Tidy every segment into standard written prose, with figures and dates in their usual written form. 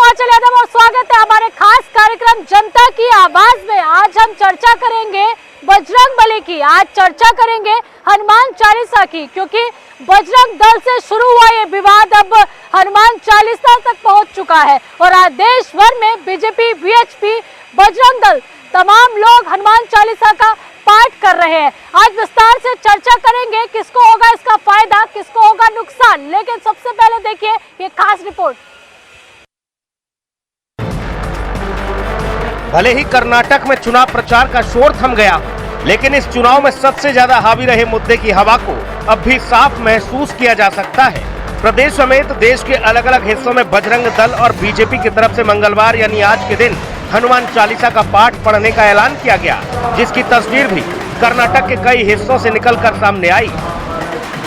हिमाचल यादव और स्वागत है हमारे खास कार्यक्रम जनता की आवाज में। आज हम चर्चा करेंगे बजरंगबली की, आज चर्चा करेंगे हनुमान चालीसा की, क्योंकि बजरंग दल से शुरू हुआ ये विवाद अब हनुमान चालीसा तक पहुंच चुका है और आज देश भर में बीजेपी, वीएचपी, बजरंग दल तमाम लोग हनुमान चालीसा का पाठ कर रहे हैं। आज विस्तार से चर्चा करेंगे किसको होगा इसका फायदा, किसको होगा नुकसान, लेकिन सबसे पहले देखिए ये खास रिपोर्ट। भले ही कर्नाटक में चुनाव प्रचार का शोर थम गया, लेकिन इस चुनाव में सबसे ज्यादा हावी रहे मुद्दे की हवा को अब भी साफ महसूस किया जा सकता है। प्रदेश समेत देश के अलग अलग हिस्सों में बजरंग दल और बीजेपी की तरफ से मंगलवार यानी आज के दिन हनुमान चालीसा का पाठ पढ़ने का ऐलान किया गया, जिसकी तस्वीर भी कर्नाटक के कई हिस्सों से निकलकर सामने आई।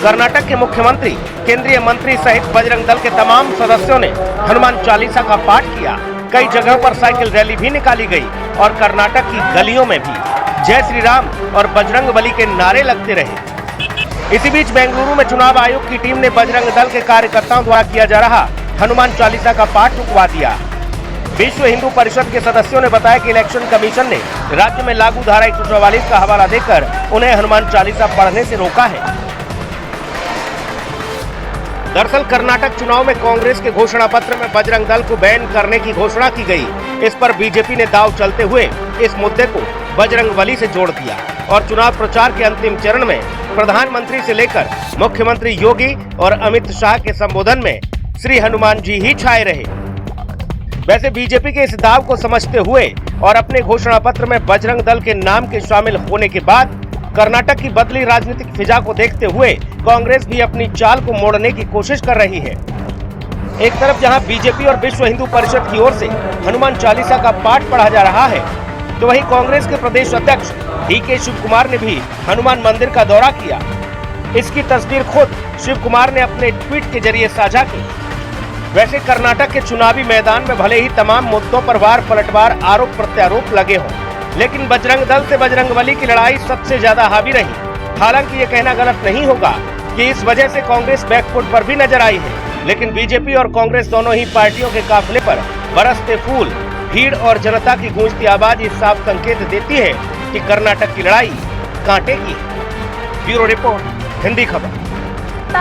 कर्नाटक के मुख्यमंत्री, केंद्रीय मंत्री सहित बजरंग दल के तमाम सदस्यों ने हनुमान चालीसा का पाठ किया। कई जगहों पर साइकिल रैली भी निकाली गई और कर्नाटक की गलियों में भी जय श्री राम और बजरंगबली के नारे लगते रहे। इसी बीच बेंगलुरु में चुनाव आयोग की टीम ने बजरंग दल के कार्यकर्ताओं द्वारा किया जा रहा हनुमान चालीसा का पाठ रुकवा दिया। विश्व हिंदू परिषद के सदस्यों ने बताया कि इलेक्शन कमीशन ने राज्य में लागू धारा 144 का हवाला देकर उन्हें हनुमान चालीसा पढ़ने से रोका है। दरअसल कर्नाटक चुनाव में कांग्रेस के घोषणा पत्र में बजरंग दल को बैन करने की घोषणा की गई। इस पर बीजेपी ने दांव चलते हुए इस मुद्दे को बजरंगबली से जोड़ दिया और चुनाव प्रचार के अंतिम चरण में प्रधानमंत्री से लेकर मुख्यमंत्री योगी और अमित शाह के संबोधन में श्री हनुमान जी ही छाए रहे। वैसे बीजेपी के इस दाव को समझते हुए और अपने घोषणा पत्र में बजरंग दल के नाम के शामिल होने के बाद कर्नाटक की बदली राजनीतिक फिजा को देखते हुए कांग्रेस भी अपनी चाल को मोड़ने की कोशिश कर रही है। एक तरफ जहां बीजेपी और विश्व हिंदू परिषद की ओर से हनुमान चालीसा का पाठ पढ़ा जा रहा है, तो वहीं कांग्रेस के प्रदेश अध्यक्ष डीके शिव कुमार ने भी हनुमान मंदिर का दौरा किया। इसकी तस्वीर खुद शिव कुमार ने अपने ट्वीट के जरिए साझा की। वैसे कर्नाटक के चुनावी मैदान में भले ही तमाम मुद्दों पर वार पलटवार आरोप प्रत्यारोप लगे हों, लेकिन बजरंग दल से बजरंगबली की लड़ाई सबसे ज्यादा हावी रही। हालांकि ये कहना गलत नहीं होगा कि इस वजह से कांग्रेस बैकफुट पर भी नजर आई है, लेकिन बीजेपी और कांग्रेस दोनों ही पार्टियों के काफिले पर बरसते फूल, भीड़ और जनता की गूंजती आवाज इस साफ संकेत देती है कि कर्नाटक की लड़ाई कांटे की है। ब्यूरो रिपोर्ट, हिंदी खबर।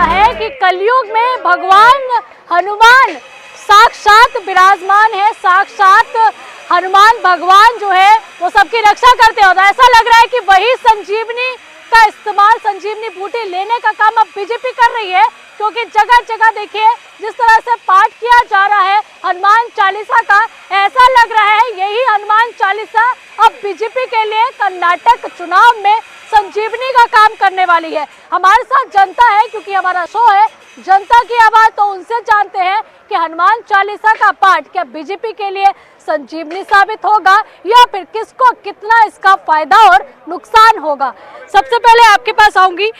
है कि कलयुग में भगवान हनुमान साक्षात विराजमान है, साक्षात हनुमान भगवान जो है वो सबकी रक्षा करते हैं। ऐसा लग रहा है कि वही संजीवनी का इस्तेमाल, संजीवनी बूटी लेने का काम अब बीजेपी कर रही है, क्योंकि जगह जगह देखिए जिस तरह से पाठ किया जा रहा है हनुमान चालीसा का, ऐसा लग रहा है यही हनुमान चालीसा अब बीजेपी के लिए कर्नाटक चुनाव में संजीवनी का काम करने वाली है। हमारे साथ जनता है, क्योंकि हमारा शो है जनता की आवाज, तो उनसे जानते हैं कि हनुमान चालीसा का पाठ क्या बीजेपी के लिए संजीवनी साबित होगा या फिर किसको कितना इसका फायदा और नुकसान होगा। सबसे पहले आपके पास आऊंगी।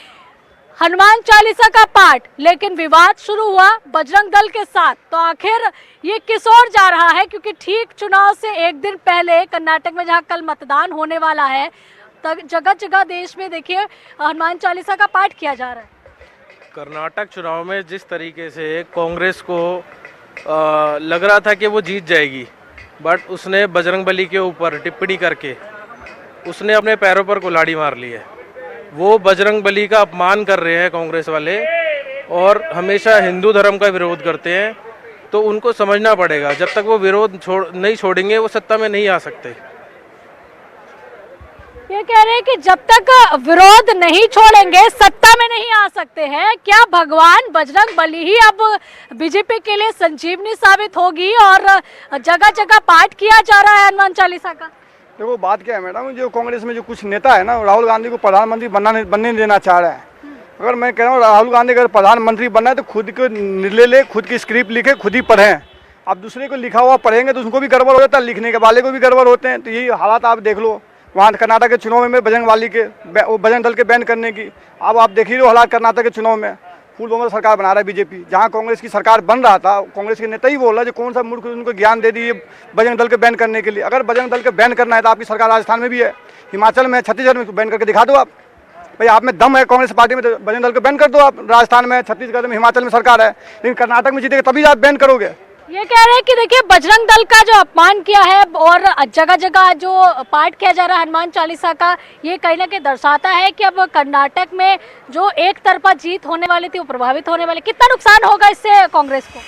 हनुमान चालीसा का पाठ, लेकिन विवाद शुरू हुआ बजरंग दल के साथ, तो आखिर ये किस ओर जा रहा है? क्योंकि ठीक चुनाव से एक दिन पहले कर्नाटक में जहां कल मतदान होने वाला है, जगह जगह देश में देखिए हनुमान चालीसा का पाठ किया जा रहा है। कर्नाटक चुनाव में जिस तरीके से कांग्रेस को लग रहा था कि वो जीत जाएगी, बट उसने बजरंगबली के ऊपर टिप्पणी करके उसने अपने पैरों पर कुल्हाड़ी मार ली है। वो बजरंगबली का अपमान कर रहे हैं कांग्रेस वाले और हमेशा हिंदू धर्म का विरोध करते हैं, तो उनको समझना पड़ेगा जब तक वो विरोध नहीं छोड़ेंगे वो सत्ता में नहीं आ सकते। ये कह रहे हैं कि जब तक विरोध नहीं छोड़ेंगे सत्ता में नहीं आ सकते हैं। क्या भगवान बजरंगबली ही अब बीजेपी के लिए संजीवनी साबित होगी और जगह जगह पाठ किया जा रहा है हनुमान चालीसा का? देखो बात क्या है मैडम, जो कांग्रेस में जो कुछ नेता है ना, राहुल गांधी को प्रधानमंत्री बनने नहीं देना चाह रहा है। अगर मैं कह रहा हूँ राहुल गांधी अगर प्रधानमंत्री बनना है तो खुद को निर्णय ले, खुद की स्क्रिप्ट लिखे, खुद ही पढ़ें। आप दूसरे को लिखा हुआ पढ़ेंगे तो उनको भी गड़बड़ हो जाता है, लिखने के वाले को भी गड़बड़ होते हैं। तो यही हालात आप देख लो वहाँ कर्नाटक के चुनाव में बजरंग दल के बैन करने की। अब आप देख ही लो हालात कर्नाटक के चुनाव में फुल बहुमत सरकार बना रहा है बीजेपी। जहाँ कांग्रेस की सरकार बन रहा था, कांग्रेस के नेता ही बोल रहा है जो कौन सा मूर्ख उनको ज्ञान दे दिए बजरंग दल के बैन करने के लिए। अगर बजरंग दल के बैन करना है तो आपकी सरकार राजस्थान में भी है, हिमाचल में, छत्तीसगढ़ में, बैन करके दिखा दो आप। भाई आप में दम है कांग्रेस पार्टी में तो बजरंग दल को बैन कर दो आप। राजस्थान में, छत्तीसगढ़ में, हिमाचल में सरकार है, लेकिन कर्नाटक में जीतेगा तभी आप बैन करोगे। ये कह रहे हैं कि देखिए बजरंग दल का जो अपमान किया है और जगह जगह जो पाठ किया जा रहा है हनुमान चालीसा का, ये कहीं ना कहीं दर्शाता है कि अब कर्नाटक में जो एक तरफा जीत होने वाली थी वो प्रभावित होने वाली। कितना नुकसान होगा इससे कांग्रेस को?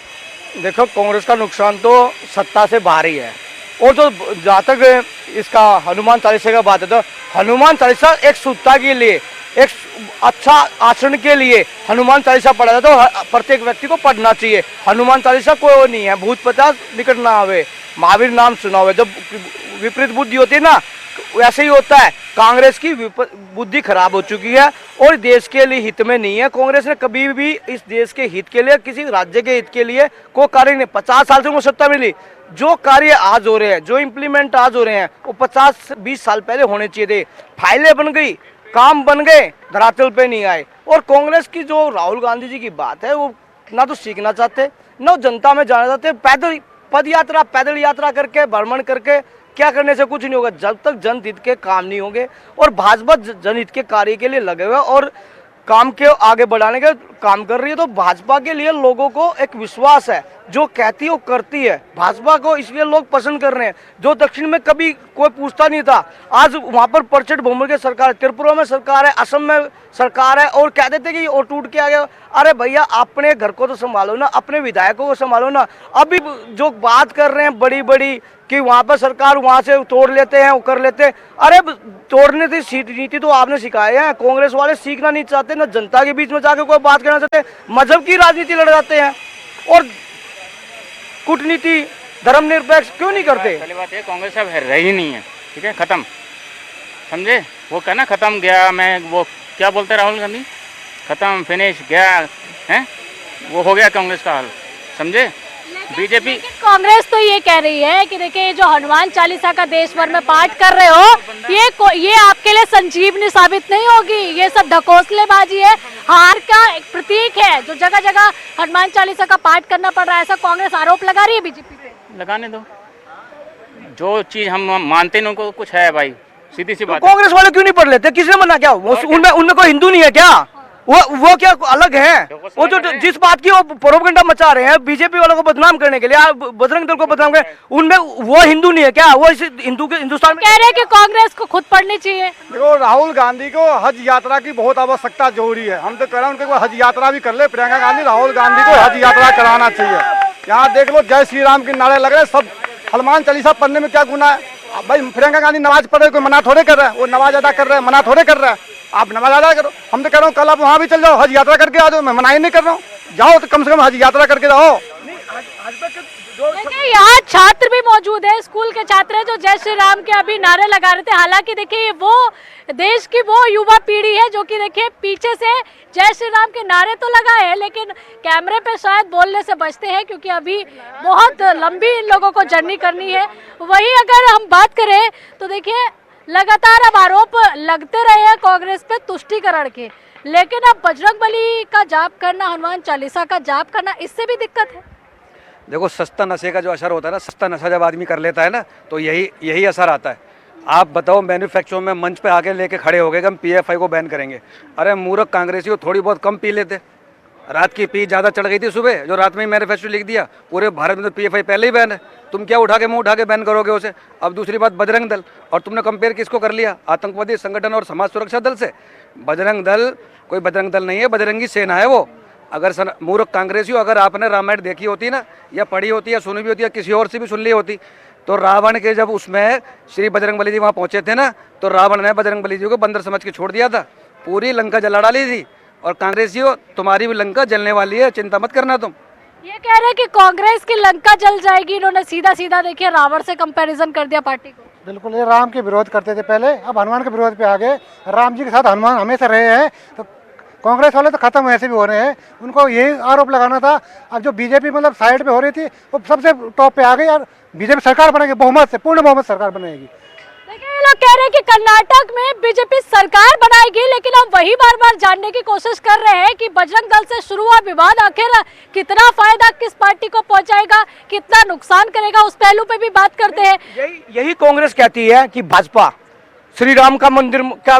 देखो, कांग्रेस का नुकसान तो सत्ता से बाहर ही है। और तो जहाँ तक इसका हनुमान चालीसा का बात है, तो हनुमान चालीसा एक शुद्धता के लिए, एक अच्छा आचरण के लिए हनुमान चालीसा पढ़ा जाता है, तो प्रत्येक व्यक्ति को पढ़ना चाहिए। हनुमान चालीसा कोई वो नहीं है भूत पचास निकट ना आवे, महावीर नाम सुना हुआ। जब विपरीत बुद्धि होती है ना, वैसे ही होता है। कांग्रेस की बुद्धि खराब हो चुकी है और देश के लिए हित में नहीं है। कांग्रेस ने कभी भी इस देश के हित के लिए, किसी राज्य के हित के लिए कोई कार्य नहीं। 50 साल से उनको सत्ता मिली, जो कार्य आज हो रहे हैं, जो इम्प्लीमेंट आज हो रहे हैं, वो 50-20 साल पहले होने चाहिए थे। फाइलें बन गई, काम बन गए, धरातल पे नहीं आए। और कांग्रेस की जो राहुल गांधी जी की बात है, वो ना तो सीखना चाहते, ना जनता में जाना चाहते। पैदल यात्रा करके, भ्रमण करके क्या करने से कुछ नहीं होगा जब तक जनहित के काम नहीं होंगे। और भाजपा जनहित के कार्य के लिए लगे हुए और काम के आगे बढ़ाने के काम कर रही है। तो भाजपा के लिए लोगों को एक विश्वास है, जो कहती है वो करती है। भाजपा को इसलिए लोग पसंद कर रहे हैं। जो दक्षिण में कभी कोई पूछता नहीं था, आज वहां पर प्रचंड बहुमत की सरकार, त्रिपुरा में सरकार है, असम में सरकार है, और कह देते कि वो टूट के आ गया। अरे भैया, अपने घर को तो संभालो ना, अपने विधायकों को संभालो ना। अभी जो बात कर रहे हैं बड़ी बड़ी कि वहां पर सरकार वहां से तोड़ लेते हैं, वो कर लेते हैं। अरे तोड़ने की नीति तो आपने सिखाए हैं। कांग्रेस वाले सीखना नहीं चाहते, ना जनता के बीच में जाकर कोई बात करना चाहते, मजहब की राजनीति लड़ जाते हैं और कूटनीति धर्मनिरपेक्ष क्यों नहीं करते? पहली बात ये, कांग्रेस अब रही नहीं है, ठीक है, खत्म, समझे? वो कहना खत्म गया, मैं वो क्या बोलते राहुल गांधी, खत्म फिनिश गया है, वो हो गया कांग्रेस का हाल, समझे? बीजेपी कांग्रेस तो ये कह रही है कि देखिए जो हनुमान चालीसा का देश भर में पाठ कर रहे हो, ये आपके लिए संजीवनी साबित नहीं होगी। ये सब ढकोसलेबाजी है, हार का एक प्रतीक है जो जगह जगह हनुमान चालीसा का पाठ करना पड़ रहा है, ऐसा कांग्रेस आरोप लगा रही है बीजेपी पे। लगाने दो, जो चीज हम मानते हैं उनको कुछ है भाई, सीधी सी बात। कांग्रेस वाले क्यों नहीं पढ़ लेते? किसने मना? क्या उनमें कोई हिंदू नहीं है क्या? वो क्या अलग है? वो जो जिस बात की वो प्रोपेगेंडा मचा रहे हैं बीजेपी वालों को बदनाम करने के लिए, बजरंग दल को बदनाम करने, उनमें वो हिंदू नहीं है क्या? वो इस हिंदुस्तान में कह रहे हैं कि कांग्रेस को खुद पढ़नी चाहिए। देखो, राहुल गांधी को हज यात्रा की बहुत आवश्यकता जरूरी है। हम तो कह रहे हैं उनके हज यात्रा भी कर ले प्रियंका गांधी। राहुल गांधी को हज यात्रा कराना चाहिए। यहाँ देख लो, जय श्री राम के नारे लग रहे, सब हनुमान चालीसा पढ़ने में क्या गुनाह है भाई? प्रियंका गांधी नमाज पढ़ रहे, कोई मना थोड़े कर रहा है, वो नमाज अदा कर रहे हैं, मना थोड़े कर रहा है। आप नमाज अदा करो। हम तो कह रहा हूँ कल आप वहाँ भी चल जाओ, हज यात्रा करके आ जाओ। मैं मना ही नहीं कर रहा हूँ, जाओ तो कम से कम हज यात्रा करके जाओ। देखिए यहाँ छात्र भी मौजूद है, स्कूल के छात्र हैं जो जय श्री राम के अभी नारे लगा रहे थे। हालांकि देखिए वो देश की वो युवा पीढ़ी है जो कि देखिए पीछे से जय श्री राम के नारे तो लगाए हैं, लेकिन कैमरे पे शायद बोलने से बचते हैं क्योंकि अभी बहुत लंबी इन लोगों को जर्नी करनी है। वहीं अगर हम बात करें तो देखिए लगातार अब आरोप लगते रहे हैं कांग्रेस पे तुष्टीकरण के, लेकिन अब बजरंगबली का जाप करना, हनुमान चालीसा का जाप करना, इससे भी दिक्कत है। देखो, सस्ता नशे का जो असर होता है ना, सस्ता नशा जब आदमी कर लेता है ना, तो यही असर आता है। आप बताओ, मैन्युफैक्चर में मंच पे आके लेके खड़े हो गए कि हम PFI को बैन करेंगे। अरे मूर्ख कांग्रेसी हो, थोड़ी बहुत कम पी लेते। रात की पी ज़्यादा चढ़ गई थी सुबह, जो रात में ही मैन्युफैक्चर लिख दिया। पूरे भारत में तो PFI पहले ही बैन है, तुम क्या मुँह उठा के बैन करोगे उसे? अब दूसरी बात, बजरंग दल, और तुमने कंपेयर किसको कर लिया? आतंकवादी संगठन और समाज सुरक्षा दल से। बजरंग दल कोई बजरंग दल नहीं है, बजरंगी सेना है वो। अगर मूर्ख कांग्रेसी हो, अगर आपने रामायण देखी होती ना, या पढ़ी होती, या सुनी भी होती, या किसी और से भी सुन ली होती, तो रावण के जब उसमें श्री बजरंगबली जी वहाँ पहुँचे थे ना, तो रावण ने बजरंगबली जी को बंदर समझ के छोड़ दिया था। पूरी लंका जला डाली थी। और कांग्रेसियों, तुम्हारी भी लंका जलने वाली है, चिंता मत करना तुम। ये कह रहे हैं कि कांग्रेस की लंका जल जाएगी। इन्होंने सीधा सीधा देखिए रावण से कंपैरिजन कर दिया पार्टी को। बिल्कुल, ये राम के विरोध करते थे पहले, अब हनुमान के विरोध पे आ गए। राम जी के साथ हनुमान हमेशा रहे हैं, तो कांग्रेस वाले तो खत्म ऐसे भी हो रहे हैं। उनको यही आरोप लगाना था। अब जो बीजेपी मतलब साइड पे हो रही थी, वो सबसे टॉप पे आ गई और बीजेपी सरकार बनेगी, बहुमत से, पूर्ण बहुमत सरकार बनेगी। देखिए ये लोग कह रहे हैं कि कर्नाटक में बीजेपी सरकार बनाएगी, लेकिन हम वही बार बार जानने की कोशिश कर रहे हैं कि बजरंग दल से शुरू हुआ विवाद आखिर कितना फायदा किस पार्टी को पहुंचाएगा, कितना नुकसान करेगा, उस पहलू पे भी बात करते हैं। यही कांग्रेस कहती है कि भाजपा श्री राम का मंदिर क्या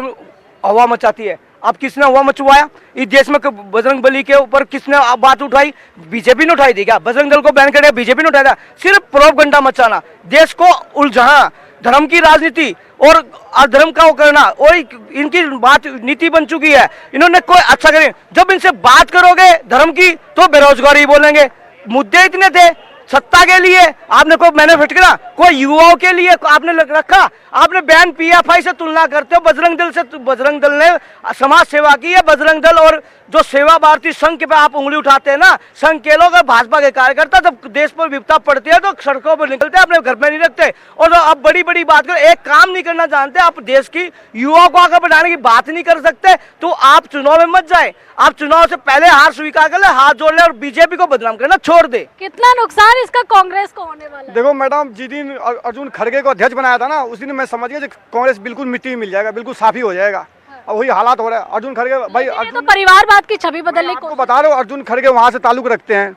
हवा मचाती है। अब किसने हुआ मचवाया इस देश में? बजरंग बली के ऊपर किसने बात उठाई? बीजेपी ने उठाई थी क्या? बजरंग दल को बैन कर दिया, बीजेपी ने उठाया था? सिर्फ प्रोपगंडा मचाना, देश को उलझाना, धर्म की राजनीति और अधर्म का वो करना, और इनकी बात नीति बन चुकी है। इन्होंने कोई अच्छा करे, जब इनसे बात करोगे धर्म की तो बेरोजगारी बोलेंगे। मुद्दे इतने थे सत्ता के लिए, आपने कोई मैनिफेस्ट करा? कोई युवाओं के लिए आपने रखा? आपने बैन पीएफआई से तुलना करते हो बजरंग दल से। बजरंग दल ने समाज सेवा की है। बजरंग दल और जो सेवा भारती संघ पे आप उंगली उठाते हैं ना, संघ के लोग और भाजपा के कार्यकर्ता जब देश पर विपदा पड़ती है तो सड़कों पर निकलते हैं, अपने घर में नहीं रखते। और आप बड़ी बड़ी बात कर, एक काम नहीं करना जानते, आप देश की युवाओं को आगे बढ़ाने की बात नहीं कर सकते, तो आप चुनाव में मत जाए। आप चुनाव से पहले हार स्वीकार कर ले, हाथ जोड़ ले और बीजेपी को बदनाम करना छोड़ दे। कितना नुकसान इसका कांग्रेस को होने वाला है? देखो मैडम, जिस दिन अर्जुन खड़गे को अध्यक्ष बनाया था ना, उस दिन मैं समझ गया कांग्रेस बिल्कुल मिट्टी में मिल जाएगा, बिल्कुल साफ ही हो जाएगा। अब वही हालात हो रहा है। अर्जुन खड़गे भाई, ये तो परिवारवाद की छवि बदलने को बता रहे हो। अर्जुन खड़गे वहां से ताल्लुक रखते हैं,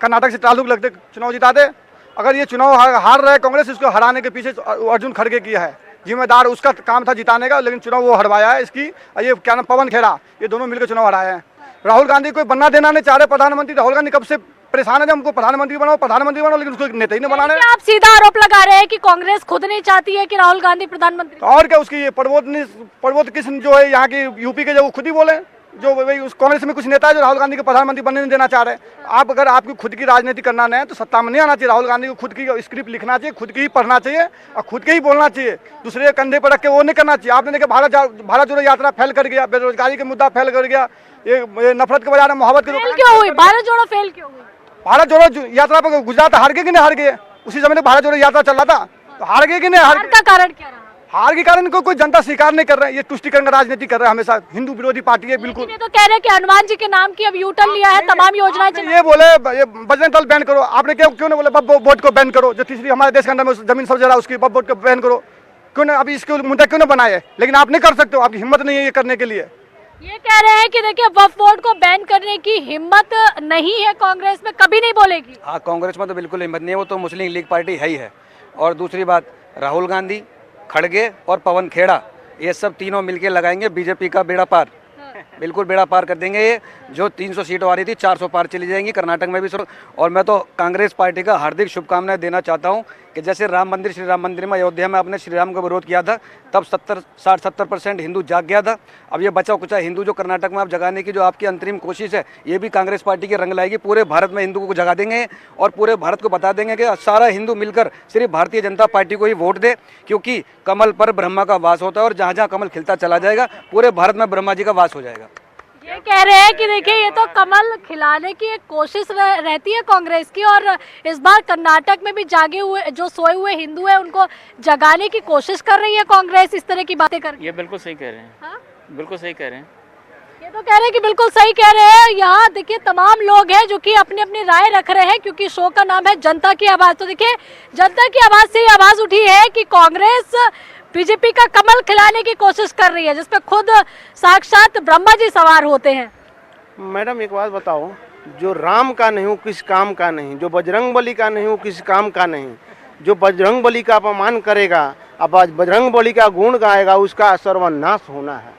कर्नाटक से ताल्लुक रखते, चुनाव जिताते। अगर ये चुनाव हार रहे कांग्रेस, इसको हराने के पीछे अर्जुन खड़गे किया है, जिम्मेदार उसका काम था जिताने का, लेकिन चुनाव वो हरवाया है इसकी। ये क्या नाम, पवन खेड़ा, ये दोनों मिलकर चुनाव हराए हैं। राहुल गांधी कोई बनना देना नहीं चाह रहे प्रधानमंत्री। राहुल गांधी कब से परेशान है, हमको प्रधानमंत्री बनाओ, लेकिन उसको नेता ही नहीं बनाने। आप सीधा आरोप लगा रहे हैं कि कांग्रेस खुद नहीं चाहती है कि राहुल गांधी प्रधानमंत्री। और क्या, उसकी ये प्रबोध किशन जो है यहाँ की यूपी के, जो वो खुद ही बोले, जो भाई उस कांग्रेस में कुछ नेता है जो राहुल गांधी को प्रधानमंत्री बनने नहीं देना चाह रहे हैं। आप अगर आपकी खुद की राजनीति करना नहीं है तो सत्ता में नहीं आना चाहिए। राहुल गांधी को खुद की स्क्रिप्ट लिखना चाहिए, खुद की ही पढ़ना चाहिए और खुद के ही बोलना चाहिए। दूसरे के कंधे पर रख के वो नहीं करना चाहिए। आपने देखा भारत जोड़ो यात्रा फेल कर गया, बेरोजगारी का मुद्दा फेल कर गया, ये नफरत के बजाय मोहब्बत के फेल क्यों हुई? भारत जोड़ो फेल क्यों हुई? भारत जोड़ो यात्रा पर गुजरात हार गए कि नहीं हार गए? उसी समय भारत जोड़ो यात्रा चल रहा था, तो हार गए कि नहीं हार गए? का कारण क्या रहा? हार के कारण को कोई जनता स्वीकार नहीं कर रहा है। ये तुष्टिकरण का राजनीति कर रहा है हमेशा, हिंदू विरोधी पार्टी है बिल्कुल। ये तो कह रहे हैं कि हनुमान जी के नाम की अब यू टर्न लिया है, तमाम योजनाएं चलाई। ये बोले ये बजरंग दल बैन करो, आपने क्यों नहीं बोले बब्बो बोट को बैन करो, जो तीसरी हमारे देश के अंदर में जमीन सब जरा उसकी बब्बो बोट को बैन करो? क्यों नहीं अभी इसके मुद्दा क्यों नहीं बनाए? लेकिन आप नहीं कर सकते हो, आपकी हिम्मत नहीं है ये करने के लिए। ये कह रहे हैं कि देखिए वक्फ बोर्ड को बैन करने की हिम्मत नहीं है कांग्रेस में, कभी नहीं बोलेगी। हाँ, कांग्रेस में तो बिल्कुल हिम्मत नहीं है, वो तो मुस्लिम लीग पार्टी है ही है। और दूसरी बात, राहुल गांधी, खड़गे और पवन खेड़ा, ये सब तीनों मिलके लगाएंगे बीजेपी का बेड़ा पार। बिल्कुल बेड़ा पार कर देंगे। ये जो 300 सीटों आ रही थी 400 पार चली जाएंगी, कर्नाटक में भी। और मैं तो कांग्रेस पार्टी का हार्दिक शुभकामनाएं देना चाहता हूं कि जैसे राम मंदिर, श्री राम मंदिर में अयोध्या में आपने श्री राम का विरोध किया था, तब 60-70% हिंदू जाग गया था। अब ये बचा कुचा हिंदू जो कर्नाटक में आप जगाने की जो आपकी अंतरिम कोशिश है, ये भी कांग्रेस पार्टी के रंग लाएगी। पूरे भारत में हिंदू को जगा देंगे और पूरे भारत को बता देंगे कि सारा हिंदू मिलकर सिर्फ भारतीय जनता पार्टी को ही वोट दे, क्योंकि कमल पर ब्रह्मा का वास होता है और जहाँ जहाँ कमल खिलता चला जाएगा पूरे भारत में ब्रह्मा जी का वास हो जाएगा। ये कह रहे हैं कि देखिए ये तो कमल खिलाने की एक कोशिश रहती है कांग्रेस की, और इस बार कर्नाटक में भी जागे हुए जो सोए हुए हिंदू हैं उनको जगाने की कोशिश कर रही है कांग्रेस इस तरह की बातें करके। ये बिल्कुल सही कह रहे हैं। हाँ? बिल्कुल सही कह रहे हैं। ये तो कह रहे हैं कि बिल्कुल सही कह रहे हैं। यहाँ देखिए तमाम लोग हैं जो कि अपनी अपनी राय रख रहे हैं, क्योंकि शो का नाम है जनता की आवाज। तो देखिए जनता की आवाज से ही आवाज उठी है कि कांग्रेस बीजेपी का कमल खिलाने की कोशिश कर रही है, जिसपे खुद साक्षात ब्रह्मा जी सवार होते हैं। मैडम एक बात बताओ, जो राम का नहीं हो किस काम का नहीं, जो बजरंग बली का नहीं हो किस काम का नहीं, जो बजरंग बली का अपमान करेगा, अब बजरंग बली का गुण गाएगा, उसका सर्वनाश होना है।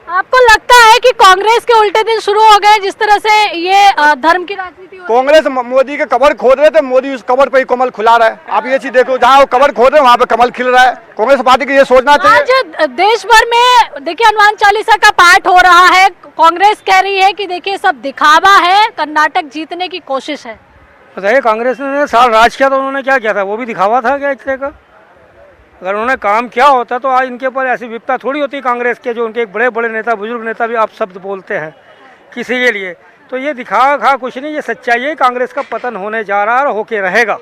आपको लगता है कि कांग्रेस के उल्टे दिन शुरू हो गए जिस तरह से ये धर्म की राजनीति हो रही है? कांग्रेस मोदी के कबर खोद रहे थे, मोदी उस कबर पे ही कमल खुला रहा है। आप ये चीज देखो, जहाँ वो कबर खोद रहे हैं वहाँ पे कमल खिल रहा है। कांग्रेस पार्टी को ये सोचना चाहिए। आज देश भर में देखिए हनुमान चालीसा का पाठ हो रहा है, कांग्रेस कह रही है कि देखिए सब दिखावा है, कर्नाटक जीतने की कोशिश है। बताइए, कांग्रेस ने साल राज किया तो उन्होंने क्या किया था? वो भी दिखावा था क्या एक तरह का? अगर उन्होंने काम किया होता तो आज इनके ऊपर ऐसी विपदा थोड़ी होती कांग्रेस के, जो उनके एक बड़े बड़े नेता, बुजुर्ग नेता भी आप शब्द बोलते हैं किसी के लिए। तो ये दिखा कुछ नहीं, ये सच्चाई है। कांग्रेस का पतन होने जा रहा है और होके रहेगा।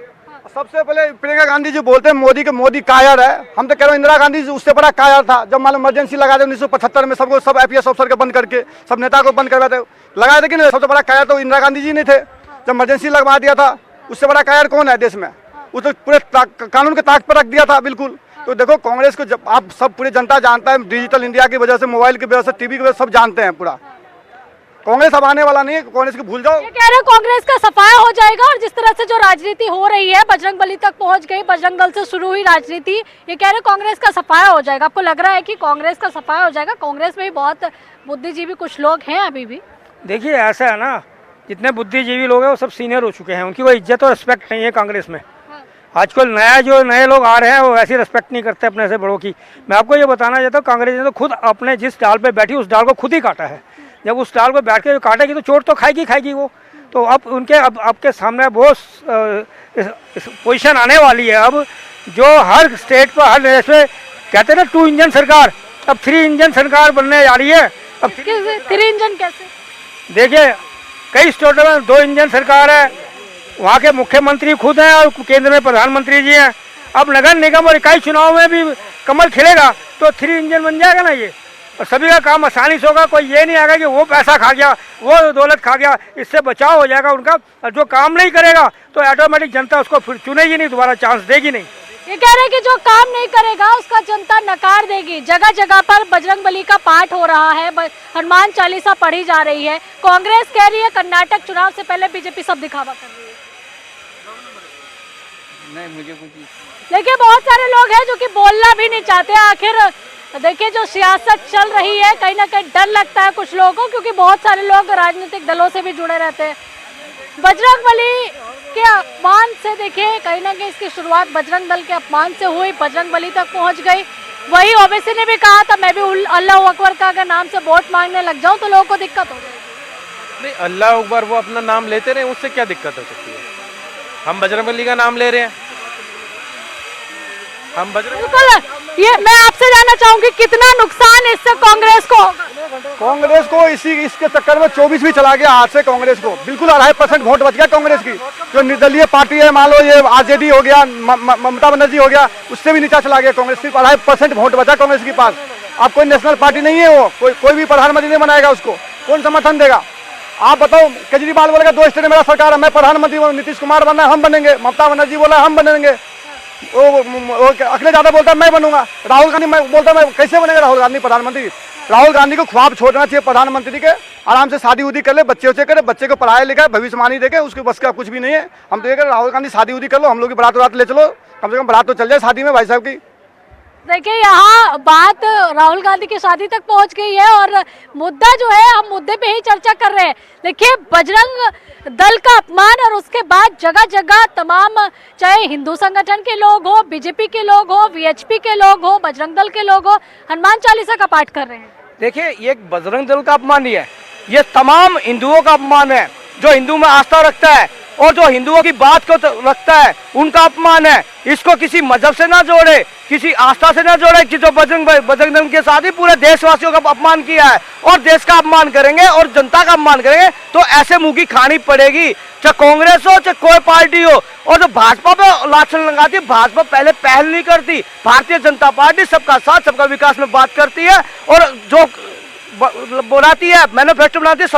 सबसे पहले प्रियंका गांधी जी बोलते हैं मोदी कायर है। हम तो कह रहे हैं इंदिरा गांधी जी उससे बड़ा कायर था। जब मान लो इमरजेंसी लगा दे 1975 में, सबको सब IPS अफसर को बंद करके सब नेता को बंद करवाते लगाए थे कि नहीं? सबसे बड़ा कायर तो इंदिरा गांधी जी नहीं थे जब इमरजेंसी लगवा दिया था। उससे बड़ा कायर कौन है देश में? उस तो पूरे कानून के ताक पर रख दिया था बिल्कुल। तो देखो कांग्रेस को जब आप सब पूरी जनता जानता है, डिजिटल इंडिया की वजह से, मोबाइल की वजह से, टीवी की वजह से सब जानते हैं पूरा। कांग्रेस अब आने वाला नहीं है, कांग्रेस को भूल जाओ। ये कह रहे कांग्रेस का सफाया हो जाएगा और जिस तरह से जो राजनीति हो रही है बजरंग बली तक पहुंच गई, बजरंग दल से शुरू हुई राजनीति, ये कह रहे कांग्रेस का सफाया हो जाएगा। आपको लग रहा है कि कांग्रेस का सफाया हो जाएगा? कांग्रेस में भी बहुत बुद्धिजीवी कुछ लोग हैं अभी भी। देखिए ऐसा है ना, जितने बुद्धिजीवी लोग हैं वो सब सीनियर हो चुके हैं, उनकी कोई इज्जत और रिस्पेक्ट नहीं है कांग्रेस में। आजकल नए लोग आ रहे हैं वो ऐसी रिस्पेक्ट नहीं करते अपने से बड़ों की। मैं आपको ये बताना चाहता हूँ, कांग्रेस ने तो खुद अपने जिस डाल पे बैठी उस डाल को खुद ही काटा है। जब उस डाल पे बैठ के काटेगी तो चोट तो खाएगी वो। तो अब उनके अब आपके सामने वो पोजीशन आने वाली है अब, जो हर स्टेट पर हर देश में कहते हैं ना 2 इंजन सरकार, अब 3 इंजन सरकार बनने जा रही है। अब 3 इंजन कैसे? देखिए कई स्टेटों में 2 इंजन सरकार है, वहाँ के मुख्यमंत्री खुद हैं और केंद्र में प्रधानमंत्री जी हैं। अब नगर निगम और इकाई चुनाव में भी कमल खिलेगा तो 3 इंजन बन जाएगा ना ये, और सभी का काम आसानी से होगा। कोई ये नहीं आएगा कि वो पैसा खा गया, वो दौलत खा गया, इससे बचाव हो जाएगा उनका। और जो काम नहीं करेगा तो ऑटोमेटिक जनता उसको फिर चुनेगी नहीं, दोबारा चांस देगी नहीं। ये कह रहे हैं कि जो काम नहीं करेगा उसका जनता नकार देगी। जगह जगह पर बजरंग बली का पाठ हो रहा है, हनुमान चालीसा पढ़ी जा रही है। कांग्रेस कह रही है कर्नाटक चुनाव से पहले बीजेपी सब दिखावा कर रही है। नहीं मुझे कुछ। देखिए बहुत सारे लोग हैं जो कि बोलना भी नहीं चाहते। आखिर देखिए जो सियासत चल रही है, कहीं ना कहीं डर लगता है कुछ लोगों को, क्योंकि बहुत सारे लोग राजनीतिक दलों से भी जुड़े रहते हैं। बजरंग बली के अपमान से देखिए कहीं ना कहीं इसकी शुरुआत बजरंग दल के अपमान से हुई, बजरंग बली तक पहुंच गई। वही ओवैसी ने भी कहा था मैं भी अल्लाह अकबर का अगर नाम से वोट मांगने लग जाऊं तो लोगों को दिक्कत हो जाएगी। नहीं, अल्लाह अकबर वो अपना नाम लेते रहे, उससे क्या दिक्कत हो सकती है? हम बजरंग बली का नाम ले रहे हैं, हम बजरंग। बिल्कुल, ये मैं आपसे जानना चाहूंगी कितना नुकसान इससे कांग्रेस को? कांग्रेस को इसके चक्कर में 24 भी चला गया हाथ से। कांग्रेस को बिल्कुल 2.5% वोट बच गया कांग्रेस की। जो निर्दलीय पार्टी है, मान लो ये आरजेडी हो गया, ममता बनर्जी हो गया, उससे भी नीचा चला गया कांग्रेस। सिर्फ 2.5% वोट बचा कांग्रेस के पास। अब कोई नेशनल पार्टी नहीं है, वो कोई भी प्रधानमंत्री नहीं बनाएगा, उसको कौन समर्थन देगा? आप बताओ, केजरीवाल बोलेगा 2 स्टेट मेरा सरकार है, मैं प्रधानमंत्री हूँ, नीतीश कुमार बनना है हम बनेंगे, ममता बनर्जी बोला हम बनेंगे, वो अखिलेश यादव बोलता है मैं बनूंगा, राहुल गांधी मैं बोलता मैं कैसे बनेगा राहुल गांधी प्रधानमंत्री? राहुल गांधी को ख्वाब छोड़ना चाहिए प्रधानमंत्री के, आराम से शादी उदी कर ले, बच्चे उच्चे करे, बच्चे को पढ़ाए लिखाए, भविष्यवाणी देखे, उसके बस का कुछ भी नहीं है। हम तो ये कह राहुल गांधी शादी उदी कर लो, हम लोग की बारात ले चलो, कम से कम बारात तो चल जाए शादी में भाई साहब की। देखिए यहाँ बात राहुल गांधी की शादी तक पहुंच गई है और मुद्दा जो है हम मुद्दे पे ही चर्चा कर रहे हैं। देखिए बजरंग दल का अपमान और उसके बाद जगह जगह तमाम, चाहे हिंदू संगठन के लोग हो, बीजेपी के लोग हो, वीएचपी के लोग हो, बजरंग दल के लोग हो, हनुमान चालीसा का पाठ कर रहे हैं। देखिए ये बजरंग दल का अपमान नहीं है, ये तमाम हिंदुओं का अपमान है। जो हिंदू में आस्था रखता है और जो हिंदुओं की बात को रखता है उनका अपमान है। इसको किसी मजहब से ना जोड़े, किसी आस्था से ना जोड़े कि जो बजरंग दल के साथ ही पूरे देशवासियों का अपमान किया है और देश का अपमान करेंगे और जनता का अपमान करेंगे तो ऐसे मुंह की खानी पड़ेगी, चाहे कांग्रेस हो चाहे कोई पार्टी हो। और जो भाजपा पे लाछन लगाती है, भाजपा पहले पहल नहीं करती, भारतीय जनता पार्टी सबका साथ सबका विकास में बात करती है और जो बनाती है मैनिफेस्टो बनाती है,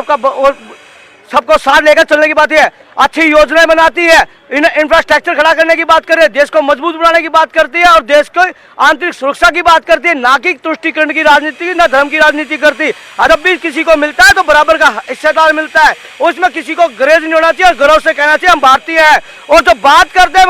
सबको साथ लेकर चलने की बात है, अच्छी योजनाएं बनाती है, इंफ्रास्ट्रक्चर खड़ा करने की बात कर रही है, देश को मजबूत बनाने की बात करती है और देश को आंतरिक सुरक्षा की बात करती है, ना कि तुष्टीकरण की राजनीति, ना धर्म की राजनीति करती। जब भी किसी को मिलता है तो बराबर का हिस्सेदार मिलता है, उसमें किसी को गरेज नहीं होना चाहिए और गर्व से कहना चाहिए हम भारतीय हैं। और जो बात करते हैं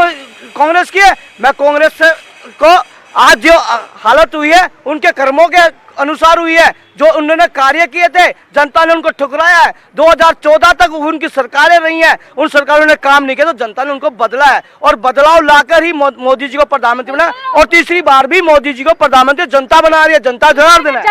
कांग्रेस की है, मैं कांग्रेस से को आज जो हालत हुई है उनके कर्मों के अनुसार हुई है। जो उन्होंने कार्य किए थे जनता ने उनको ठुकराया है। 2014 तक उनकी सरकारें रही हैं, उन सरकारों ने काम नहीं किया तो जनता ने उनको बदला है और बदलाव लाकर ही मोदी जी को प्रधानमंत्री बनाया और तीसरी बार भी मोदी जी को प्रधानमंत्री जनता बना रही है, जनता जनार्दन है।